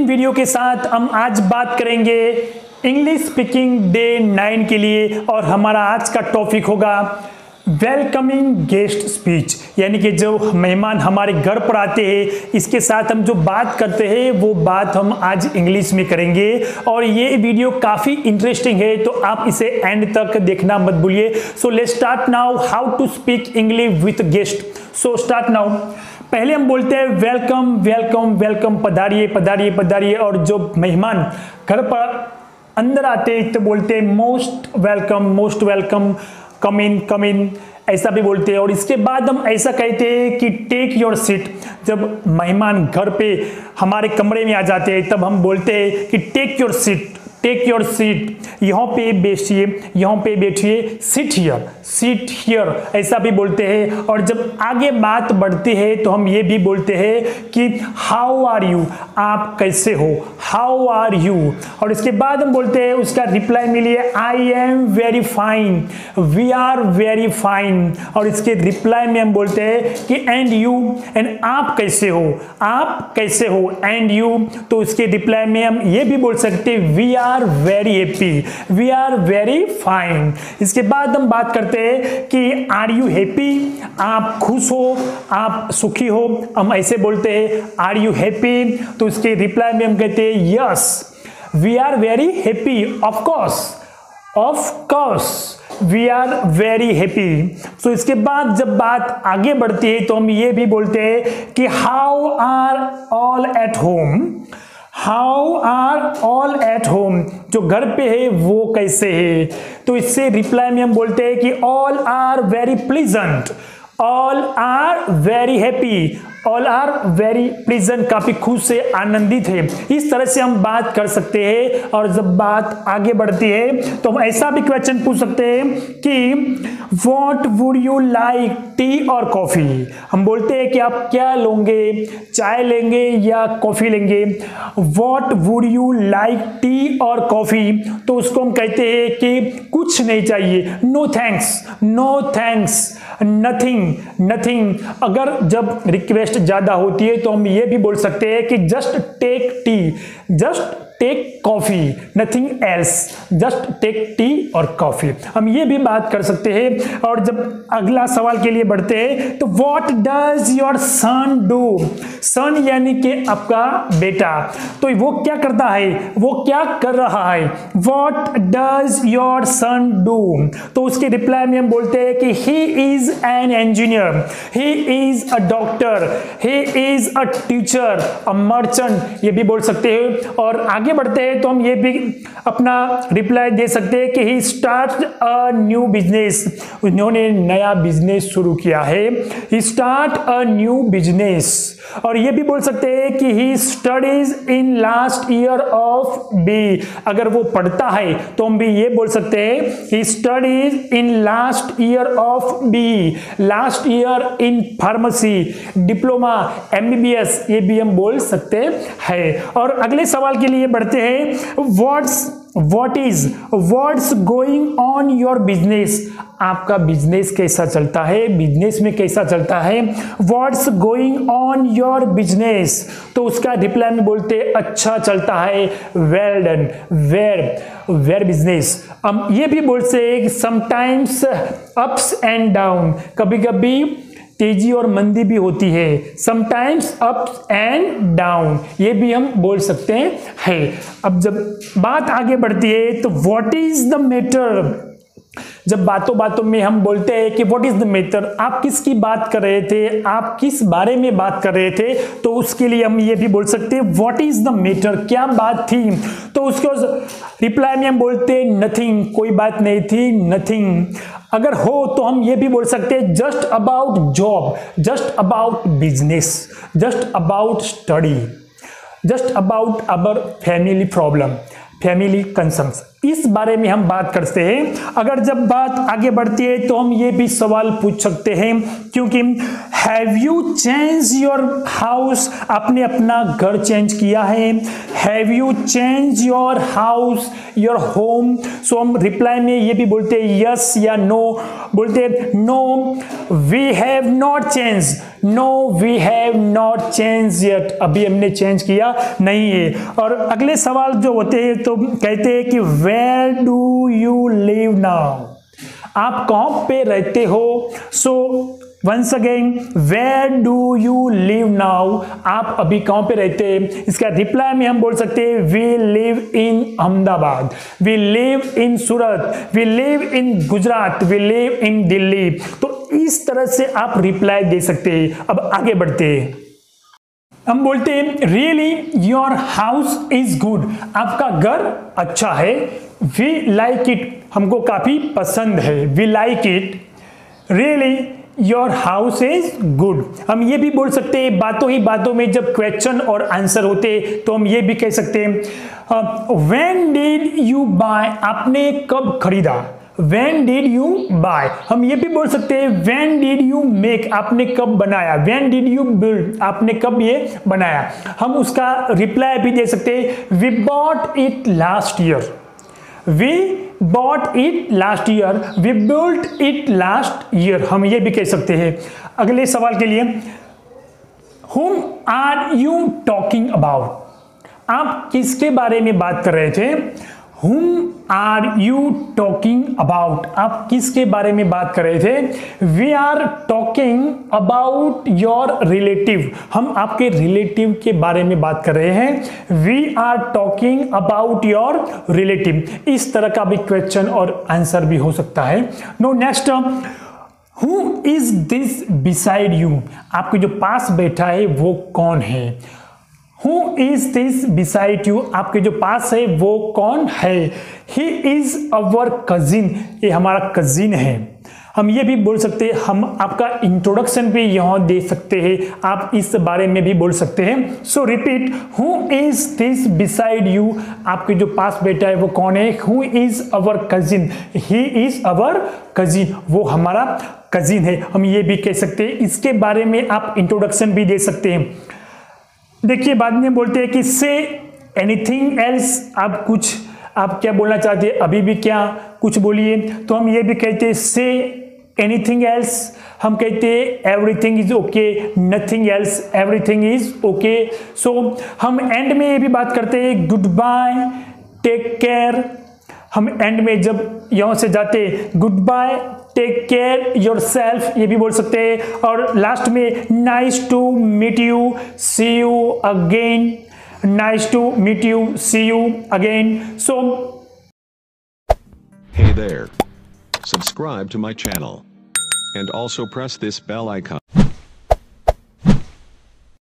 Interesting video के साथ हम आज बात करेंगे इंग्लिश स्पीकिंग डे 9 के लिए और हमारा आज का टॉपिक होगा वेलकमिंग गेस्ट स्पीच, यानी कि जो मेहमान हमारे घर पर आते हैं इसके साथ हम जो बात करते हैं वो बात हम आज इंग्लिश में करेंगे। और ये वीडियो काफ़ी इंटरेस्टिंग है तो आप इसे एंड तक देखना मत भूलिए। So let's start now how to speak English with guest. So start now. पहले हम बोलते हैं वेलकम वेलकम वेलकम, पधारिए पधारिए पधारिए। और जो मेहमान घर पर अंदर आते हैं तो बोलते हैं मोस्ट वेलकम, कम इन, ऐसा भी बोलते हैं। और इसके बाद हम ऐसा कहते हैं कि टेक योर सीट। जब मेहमान घर पे हमारे कमरे में आ जाते हैं तब हम बोलते हैं कि टेक योर सीट, यहाँ पे बैठिए, सिट हियर, ऐसा भी बोलते हैं। और जब आगे बात बढ़ती है तो हम ये भी बोलते हैं कि हाउ आर यू, आप कैसे हो, हाउ आर यू। और इसके बाद हम बोलते हैं उसका रिप्लाई मिलिए I am very fine, we are very fine. और इसके रिप्लाई में हम बोलते हैं कि एंड यू, एंड आप कैसे हो, एंड यू। तो इसके रिप्लाई में हम ये भी बोल सकते हैं we are very happy, we are very fine. इसके बाद हम बात करते हैं कि आर यू हैप्पी, आप खुश हो, आप सुखी हो, हम ऐसे बोलते हैं आर यू हैप्पी। तो इसके रिप्लाई में हम कहते हैं yes we are very happy, of course we are very happy. तो इसके बाद जब बात आगे बढ़ती है तो हम ये भी बोलते हैं कि how are all at home, जो घर पे है वो कैसे है। तो इससे रिप्लाई में हम बोलते हैं कि all are very pleasant, all are very happy, all are very pleasant, काफी खुश से आनंदित है। इस तरह से हम बात कर सकते हैं। और जब बात आगे बढ़ती है तो हम ऐसा भी क्वेश्चन पूछ सकते हैं कि what would you like, T और कॉफी। हम बोलते हैं कि आप क्या लोगे, चाय लेंगे या कॉफी लेंगे। What would you like, T और कॉफी। तो उसको हम कहते हैं कि कुछ नहीं चाहिए, नो थैंक्स, नथिंग। अगर जब रिक्वेस्ट ज्यादा होती है तो हम ये भी बोल सकते हैं कि just take tea, just take coffee, nothing else, just take tea और कॉफी। हम ये भी बात कर सकते हैं। और जब अगला सवाल के लिए बढ़ते हैं तो what does your son do, son यानी कि आपका बेटा, तो वो क्या करता है, वो क्या कर रहा है। What does your son do. तो उसके रिप्लाई में हम बोलते हैं कि he is an engineer, he is a doctor, he is a teacher, a merchant, ये भी बोल सकते हैं। और आगे बढ़ते हैं तो हम ये भी अपना रिप्लाई दे सकते हैं कि he start a new business, उन्होंने नया बिजनेस शुरू किया है, he start a new business. और ये भी बोल सकते हैं कि he studies in last year of B, अगर वो पढ़ता है तो हम भी ये बोल सकते हैं he studies in last year of B, last year in pharmacy, diploma, MBBS, ये भी हम बोल सकते हैं। और अगले सवाल के लिए बढ़ते हैं what's going on your business, आपका बिजनेस कैसा चलता है, बिजनेस में कैसा चलता है। What's going on your business. तो उसका रिप्लाई में बोलते हैं अच्छा चलता है, वेल डन, वेर बिजनेस। हम ये भी बोलते हैं समटाइम्स अप्स एंड डाउन, कभी कभी तेजी और मंदी भी होती है, समटाइम्स अप एंड डाउन, ये भी हम बोल सकते हैं। अब जब बात आगे बढ़ती है तो व्हाट इज द मैटर, जब बातों में हम बोलते हैं कि व्हाट इज द मैटर, आप किसकी बात कर रहे थे, आप किस बारे में बात कर रहे थे। तो उसके लिए हम ये भी बोल सकते हैं व्हाट इज द मैटर, क्या बात थी। तो उसको रिप्लाई में हम बोलते हैं नथिंग, कोई बात नहीं थी, नथिंग। अगर हो तो हम ये भी बोल सकते हैं just about job, just about business, just about study, just about our family problem, family concerns, इस बारे में हम बात करते हैं। अगर जब बात आगे बढ़ती है तो हम ये भी सवाल पूछ सकते हैं, क्योंकि have you change your house, आपने अपना घर चेंज किया है। Have you change your house, your home. So हम रिप्लाई में ये भी बोलते हैं यस या नो, बोलते हैं no we have not change, no we have not change yet, अभी हमने चेंज किया नहीं है। और अगले सवाल जो होते हैं तो कहते हैं कि where do you live now, आप कहां पे रहते हो। So once again, where do you live now, आप अभी कहां पे रहते हैं। इसका रिप्लाई में हम बोल सकते हैं we live in Ahmedabad, we live in Surat, we live in Gujarat, we live in Delhi. तो इस तरह से आप रिप्लाई दे सकते हैं। अब आगे बढ़ते हैं, हम बोलते हैं really your house is good, आपका घर अच्छा है। वी लाइक इट, हमको काफी पसंद है। We like it, really your house is good. हम ये भी बोल सकते हैं बातों ही बातों में जब क्वेश्चन और आंसर होते तो हम ये भी कह सकते हैं व्हेन डिड यू बाय, आपने कब खरीदा। When did you buy, हम ये भी बोल सकते हैं when did you make, आपने कब बनाया। When did you build, आपने कब ये बनाया। हम उसका रिप्लाई भी दे सकते हैं we bought it last year, we bought it last year, we built it last year, हम ये भी कह सकते हैं। अगले सवाल के लिए whom are you talking about, आप किसके बारे में बात कर रहे थे। Whom are you talking about, आप किसके बारे में बात कर रहे थे। We are talking about your relative, हम आपके रिलेटिव के बारे में बात कर रहे हैं। We are talking about your relative, इस तरह का भी क्वेश्चन और आंसर भी हो सकता है। No next, Who is this beside you, आपके जो पास बैठा है वो कौन है। Who is this beside you, आपके जो पास है वो कौन है। He is our cousin, ये हमारा कजिन है। हम ये भी बोल सकते हैं, हम आपका इंट्रोडक्शन भी यहाँ दे सकते हैं, आप इस बारे में भी बोल सकते हैं। सो repeat, Who is this beside you, आपके जो पास बैठा है वो कौन है। Who is our cousin, he is our cousin, वो हमारा कजिन है। हम ये भी कह सकते हैं, इसके बारे में आप इंट्रोडक्शन भी दे सकते हैं। देखिए बाद में बोलते हैं कि से एनीथिंग एल्स, आप क्या बोलना चाहते हैं, अभी भी क्या कुछ बोलिए। तो हम ये भी कहते हैं से एनीथिंग एल्स, हम कहते हैं everything is okay, nothing else, everything is okay. So हम एंड में ये भी बात करते हैं गुड बाय, टेक केयर। हम एंड में जब यहाँ से जाते good bye, take care yourself, ये भी बोल सकते हैं। और लास्ट में nice to meet you, see you again, nice to meet you, see you again. So Hey there. Subscribe to my channel. And also press this bell icon.